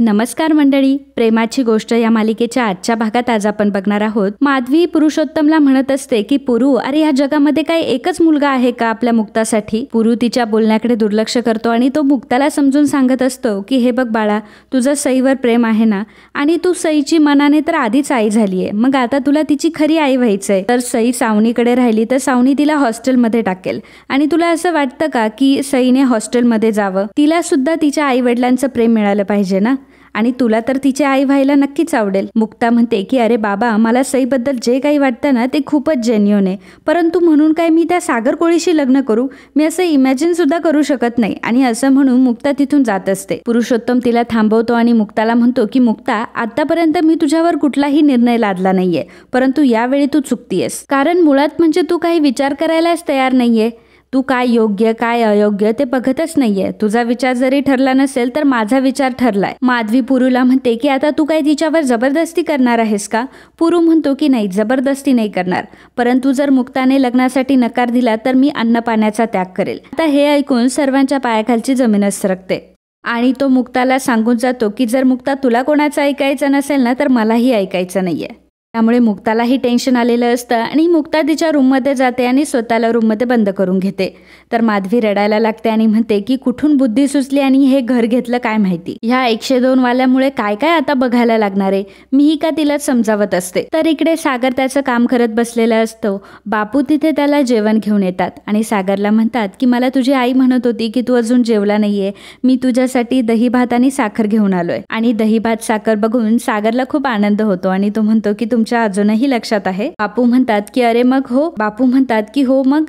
नमस्कार मंडळी, प्रेमाची गोष्ट या मालिकेच्या आजच्या भागात आज आपण बघणार आहोत. माधवी पुरुषोत्तमला म्हणत असते की पुरू, अरे या जगामध्ये काय एकच मुलगा आहे का आपल्या मुक्तासाठी. पुरू तिच्या बोलण्याकडे दुर्लक्ष करतो आणि तो मुक्ताला समजून सांगत असतो की हे बघ बाळा, तुझं सईवर प्रेम आहे ना, आणि तू सईची मनाने तर आधीच आई झालीये, मग आता तुला तिची खरी आई व्हायचंय. तर सई सावनीकडे राहिली तर सावनी तिला हॉस्टेलमध्ये टाकेल. आणि तुला असं वाटतं का की सईने हॉस्टेलमध्ये जावं? तिला सुद्धा तिच्या आई वडिलांचं प्रेम मिळालं पाहिजे ना, आणि तुला तर तिची आई व्हायला नक्कीच आवडेल. मुक्ता म्हणते की अरे बाबा, मला सईबद्दल जे काही वाटतं ना ते खूपच जेन्युइन आहे, परंतु म्हणून काय मी त्या सागर कोळीशी लग्न करू? मी असं इमॅजिन सुद्धा करू शकत नाही. आणि असं म्हणून मुक्ता तिथून जात असते. पुरुषोत्तम तिला थांबवतो आणि मुक्ताला म्हणतो की मुक्ता, आतापर्यंत मी तुझ्यावर कुठलाही निर्णय लादला नाहीये, परंतु यावेळी तू चुकतीयस. कारण मुळात म्हणजे तू काही विचार करायलाच तयार नाहीये. तू काय योग्य काय अयोग्य ते बघतच नाहीये. तुझा विचार जरी ठरला नसेल तर माझा विचार ठरलाय. माधवी पुरूला म्हणते की आता तू काय तिच्यावर जबरदस्ती करणार आहेस का? पुरू म्हणतो की नाही, जबरदस्ती नाही करणार, परंतु जर मुक्ताने लग्नासाठी नकार दिला तर मी अन्न पाण्याचा त्याग करेल. आता हे ऐकून सर्वांच्या पायाखालची जमीनच सरकते. आणि तो मुक्ताला सांगून जातो की जर मुक्ता तुला कोणाचं ऐकायचं नसेल ना तर मलाही ऐकायचं नाहीये. त्यामुळे मुक्तालाही टेन्शन आलेलं असतं आणि मुक्ता तिच्या रूममध्ये जाते आणि स्वतःला रूममध्ये बंद करून घेते. तर माधवी रडायला लागते आणि म्हणते की कुठून बुद्धी सुचली आणि हे घर घेतलं काय माहिती. ह्या 102 वाल्यामुळे काय काय आता बघायला लागणार आहे, मीही का तिला समजावत असते. तर इकडे सागर त्याचं काम करत बसलेला असतो. बापू तिथे त्याला जेवण घेऊन येतात आणि सागरला म्हणतात की मला तुझी आई म्हणत होती की तू अजून जेवला नाहीये, मी तुझ्यासाठी दही भात आणि साखर घेऊन आलोय. आणि दही भात साखर बघून सागरला खूप आनंद होतो आणि तो म्हणतो की तुमच्या अजूनही लक्षात आहे. बापू म्हणतात की अरे मग हो. बापू म्हणतात की हो, मग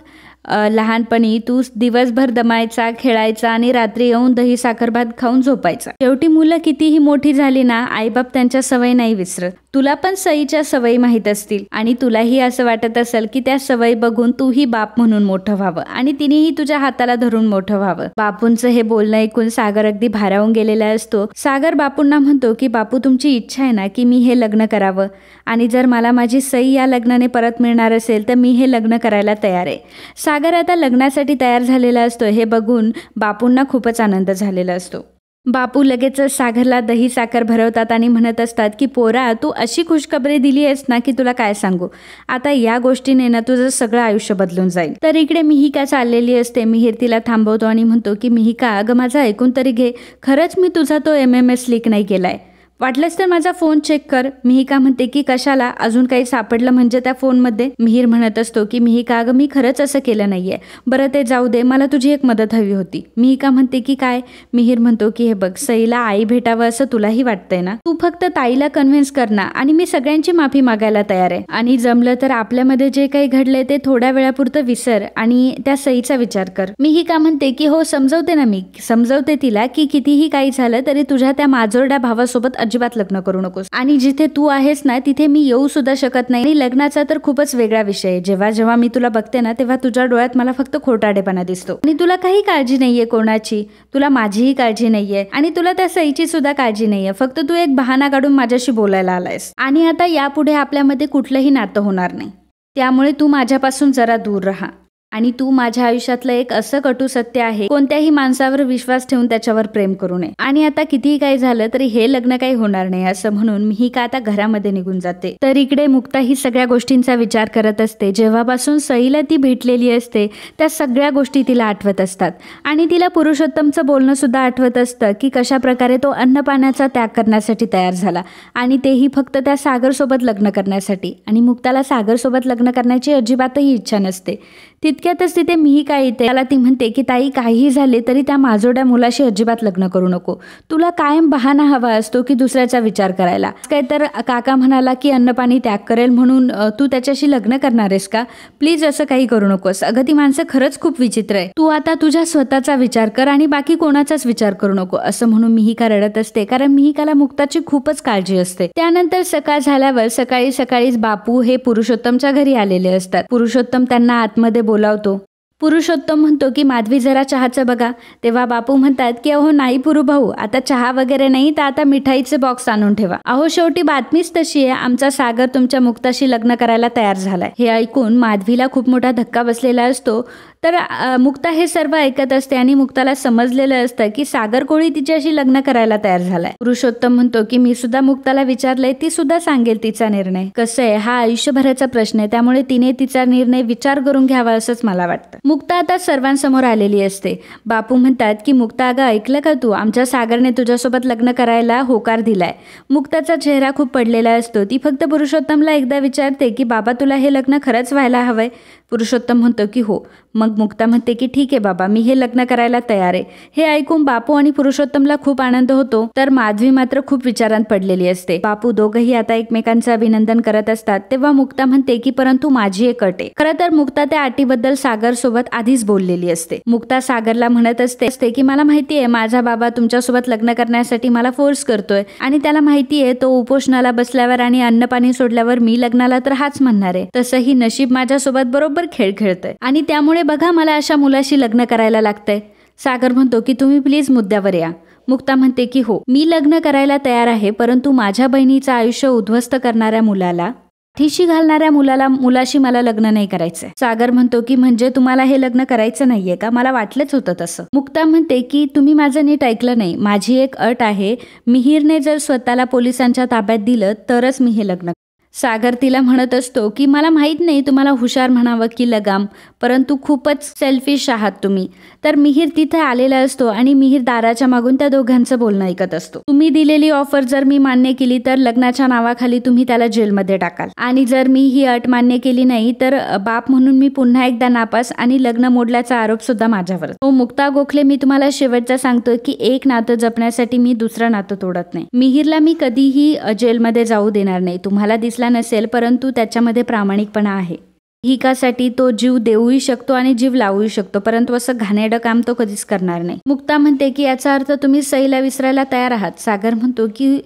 लहानपणी तू दिवसभर दमायचा, खेळायचा आणि रात्री येऊन दही साखर भात खाऊन झोपायचा. शेवटी मुलं कितीही मोठी झाली ना, आईबाप त्यांच्या सवयी नाही विसरत. तुला पण सईच्या सवयी माहीत असतील आणि तुलाही असं वाटत असेल की त्या सवयी बघून तूही बाप म्हणून मोठं व्हावं आणि तिनेही तुझ्या हाताला धरून मोठं व्हावं. बापूंचं हे बोलणं ऐकून सागर अगदी भारावून गेलेला असतो. सागर बापूंना म्हणतो की बापू, तुमची इच्छा आहे ना की मी हे लग्न करावं, आणि जर मला माझी सई या लग्नाने परत मिळणार असेल तर मी हे लग्न करायला तयार आहे. सागर आता लग्नासाठी तयार झालेला असतो. हे बघून बापूंना खूपच आनंद झालेला असतो. बापू लगेचच सागरला दही साखर भरवतात आणि म्हणत असतात की पोरा, तू अशी खुशखबरी दिली आहेस ना की तुला काय सांगू. आता या गोष्टीने ना तुझं सगळं आयुष्य बदलून जाईल. तर इकडे मिहिका चाललेली असते. मिहिर तिला थांबवतो आणि म्हणतो की मिहिका, अगं माझं ऐकून तरी घे, खरंच मी तुझा तो MMS लीक नाही केलाय, वाटलंच तर माझा फोन चेक कर. मिहिका म्हणते की कशाला, अजून काही सापडलं म्हणजे त्या फोनमध्ये? मिहिर म्हणत असतो की मिहिका, अगं मी खरंच असं केलं नाहीये, बरं ते जाऊ दे, मला तुझी एक मदत हवी होती. मिहिका म्हणते की काय? मिहिर म्हणतो की हे बघ, सईला आई भेटावं असं तुलाही वाटतंय ना, तू फक्त ताईला कन्व्हिन्स कर ना, आणि मी सगळ्यांची माफी मागायला तयार आहे. आणि जमलं तर आपल्यामध्ये जे काही घडलंय ते थोड्या वेळापुरतं विसर आणि त्या सईचा विचार कर. मिहिका म्हणते की हो, समजवते ना, मी समजवते तिला की कितीही काही झालं तरी तुझ्या त्या माजोरड्या भावासोबत अजिबात लग्न करू नकोस, आणि जिथे तू आहेस ना तिथे मी येऊ सुद्धा शकत नाही. आणि लग्नाचा तर खूपच वेगळा विषय आहे. जेव्हा जेव्हा मी तुला बघते ना तेव्हा तुझ्या डोळ्यात मला फक्त खोटारडेपणा दिसतो, आणि तुला काही काळजी नाहीये कोणाची, तुला माझीही काळजी नाहीये आणि तुला त्या सईची सुद्धा काळजी नाहीये. फक्त तू एक बहाणा काढून माझ्याशी बोलायला आलायस, आणि आता यापुढे आपल्यामध्ये कुठलंही नातं होणार नाही. त्यामुळे तू माझ्यापासून जरा दूर राहा. आणि तू माझ्या आयुष्यातलं एक असं कटू सत्य आहे, कोणत्याही माणसावर विश्वास ठेवून त्याच्यावर प्रेम करू नये. आणि आता कितीही काही झालं तरी हे लग्न काही होणार नाही असं म्हणून मिहिका आता घरामध्ये निघून जाते. तर इकडे मुक्ता ही सगळ्या गोष्टींचा विचार करत असते. जेव्हापासून सईला ती भेटलेली असते त्या सगळ्या गोष्टी तिला आठवत असतात, आणि तिला पुरुषोत्तमचं बोलणं सुद्धा आठवत असतं की कशा प्रकारे तो अन्नपाण्याचा त्याग करण्यासाठी तयार झाला, आणि तेही फक्त त्या सागरसोबत लग्न करण्यासाठी. आणि मुक्ताला सागरसोबत लग्न करण्याची अजिबातही इच्छा नसते. तितक्यातच तिथे मिहिका येते. त्याला ती म्हणते की ताई, काहीही झाले तरी त्या माजोड्या मुलाशी अजिबात लग्न करू नको. तुला कायम बहाणा हवा असतो की दुसऱ्याचा विचार करायला. काय तर काका म्हणाला की अन्नपाणी त्याग करेल म्हणून तू त्याच्याशी लग्न करणार आहेस का? प्लीज असं काही करू नकोस. अगं ती माणसं खरंच खूप विचित्र आहे. तू आता तुझ्या स्वतःचा विचार कर आणि बाकी कोणाचाच विचार करू नको असं म्हणून मिहिका रडत असते, कारण मिहिकाला मुक्ताची खूपच काळजी असते. त्यानंतर सकाळ झाल्यावर सकाळी सकाळीच बापू हे पुरुषोत्तमच्या घरी आलेले असतात. पुरुषोत्तम त्यांना आतमध्ये बोलावतो. पुरुषोत्तम म्हणतो की माधवी, जरा चहाचं बघा. तेव्हा बापू म्हणतात की अहो नाही पुरू भाऊ, आता चहा वगैरे नाही तर आता मिठाईचे बॉक्स आणून ठेवा. अहो शेवटी बातमीच तशी आहे, आमचा सागर तुमच्या मुक्ताशी लग्न करायला तयार झालाय. हे ऐकून माधवीला खूप मोठा धक्का बसलेला असतो. तर मुक्ता हे सर्व ऐकत असते आणि मुक्ताला समजलेलं असतं की सागर कोळी तिच्याशी लग्न करायला तयार झालाय. पुरुषोत्तम म्हणतो की मी सुद्धा मुक्ताला विचारलंय, ती सुद्धा सांगेल तिचा निर्णय. कसं आहे, हा आयुष्यभराचा प्रश्न आहे, त्यामुळे तिने तिचा निर्णय विचार करून घ्यावा असंच मला वाटतं. मुक्ता आता सर्वांसमोर आलेली असते. बापू म्हणतात की मुक्ता, अगं ऐकलं का तू, आमच्या सागरने तुझ्यासोबत लग्न करायला होकार दिलाय. मुक्ताचा चेहरा खूप पडलेला असतो. ती फक्त पुरुषोत्तमला एकदा विचारते की बाबा तुला हे लग्न खरंच व्हायला हवंय. पुरुषोत्तम म्हणतो की हो. मग मुक्ता म्हणते की ठीक आहे बाबा, मी हे लग्न करायला तयार आहे. हे ऐकून बापू आणि पुरुषोत्तमला खूप आनंद होतो, तर माधवी मात्र खूप विचारांत पडलेली असते. बापू दोघंही आता एकमेकांचं अभिनंदन करत असतात. तेव्हा मुक्ता म्हणते की परंतु माझी एक अट आहे. खरं तर मुक्ता त्या अटीबद्दल सागर सोबत आधीच बोललेली असते. मुक्ता सागरला म्हणत असते की मला माहिती आहे माझा बाबा तुमच्यासोबत लग्न करण्यासाठी मला फोर्स करतोय आणि त्याला माहिती आहे तो उपोषणाला बसल्यावर आणि अन्न पाणी सोडल्यावर मी लग्नाला तर हाच म्हणणार आहे. तसंही नशीब माझ्यासोबत बरोबर खेळ खेळतंय आणि त्यामुळे बघा मला अशा मुलाशी लग्न करायला लागतंय. सागर म्हणतो की तुम्ही प्लीज मुद्द्यावर या. मुक्ता म्हणते की हो, मी लग्न करायला तयार आहे, परंतु माझ्या बहिणीचं आयुष्य उद्ध्वस्त करणाऱ्या मुलाला, ठिशी घालणाऱ्या मुलाशी मला लग्न नाही करायचंय. सागर म्हणतो की म्हणजे तुम्हाला हे लग्न करायचं नाहीये का, मला वाटलंच होतं तसं. मुक्ता म्हणते की तुम्ही माझं नीट ऐकलं नाही. माझी एक अट आहे, मिहीरने जर स्वतःला पोलिसांच्या ताब्यात दिलं तरच मी हे लग्न. सागर तिला म्हणत असतो की मला माहित नाही तुम्हाला हुशार म्हणावं की लगाम, परंतु खूपच सेल्फिश आहात तुम्ही. तर मिहीर तिथे आलेला असतो आणि मिहीर दाराच्या मागून त्या दोघांचं बोलणं ऐकत असतो. तुम्ही दिलेली ऑफर जर मी मान्य केली तर लग्नाच्या नावाखाली तुम्ही त्याला जेलमध्ये टाकाल, आणि जर मी ही अट मान्य केली नाही तर बाप म्हणून मी पुन्हा एकदा नापास आणि लग्न मोडल्याचा आरोप सुद्धा माझ्यावर. हो मुक्ता गोखले, मी तुम्हाला शेवटचा सांगतो की एक नातं जपण्यासाठी मी दुसरं नातं तोडत नाही. मिहीरला मी कधीही जेलमध्ये जाऊ देणार नाही. तुम्हाला दिसला नसेल परंतु त्याच्यामध्ये प्रामाणिकपणा आहे. हिकासाठी तो जीव देऊही शकतो आणि जीव लावूही शकतो, परंतु असं घाणेरडं काम तो कधीच करणार नाही. मुक्ता म्हणते की याचा अर्थ तुम्ही सईला विसरायला तयार आहात. सागर म्हणतो की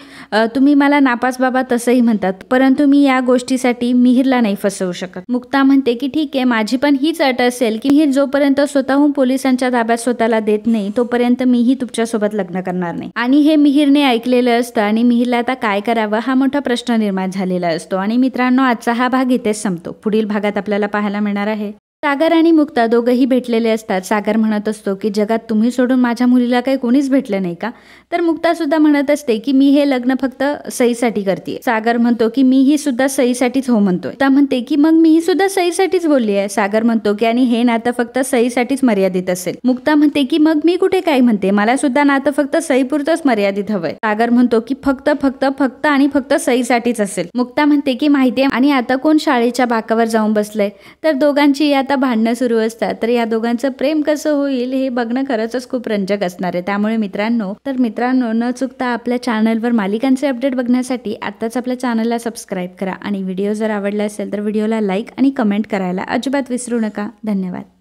तुम्ही मला नापास बाबा तसंही म्हणतात, परंतु मी या गोष्टीसाठी मिहीरला नाही फसवू शकत. मुक्ता म्हणते की ठीक आहे, माझी पण हीच अट असेल की मिहीर जोपर्यंत स्वतःहून पोलिसांच्या ताब्यात स्वतःला देत नाही तोपर्यंत मीही तुमच्यासोबत लग्न करणार नाही. आणि हे मिहीरने ऐकलेलं असतं आणि मिहीरला आता काय करावं हा मोठा प्रश्न निर्माण झालेला असतो. आणि मित्रांनो, आजचा हा भाग इथेच संपतो. पुढील भागात आपल्याला पाहायला मिळणार आहे सागर आणि मुक्ता दोघंही भेटलेले असतात. सागर म्हणत असतो की जगात तुम्ही सोडून माझ्या मुलीला काही कोणीच भेटलं नाही का. तर मुक्ता सुद्धा म्हणत असते की मी हे लग्न फक्त सईसाठी करते. सागर म्हणतो की मीही सुद्धा सईसाठीच हो म्हणतोय. मुक्ता म्हणते की मग मीही सुद्धा सईसाठीच बोलली आहे. सागर म्हणतो की आणि हे नातं फक्त सईसाठीच मर्यादित असेल. मुक्ता म्हणते की मग मी कुठे काय म्हणते, मला सुद्धा नातं फक्त सईपुरतच मर्यादित हवंय. सागर म्हणतो की फक्त फक्त फक्त आणि फक्त सईसाठीच असेल. मुक्ता म्हणते की माहितीये, आणि आता कोण शाळेच्या बाकावर जाऊन बसलंय. तर दोघांची आता भांडणं सुरू असतात. तर या दोघांचं प्रेम कसं होईल हे बघणं खरंच खूप रंजक असणार आहे. त्यामुळे मित्रांनो न चुकता आपल्या चॅनलवर मालिकांचे अपडेट बघण्यासाठी आताच आपल्या चॅनलला सबस्क्राईब करा आणि व्हिडिओ जर आवडला असेल तर व्हिडिओला लाईक आणि कमेंट करायला अजिबात विसरू नका. धन्यवाद.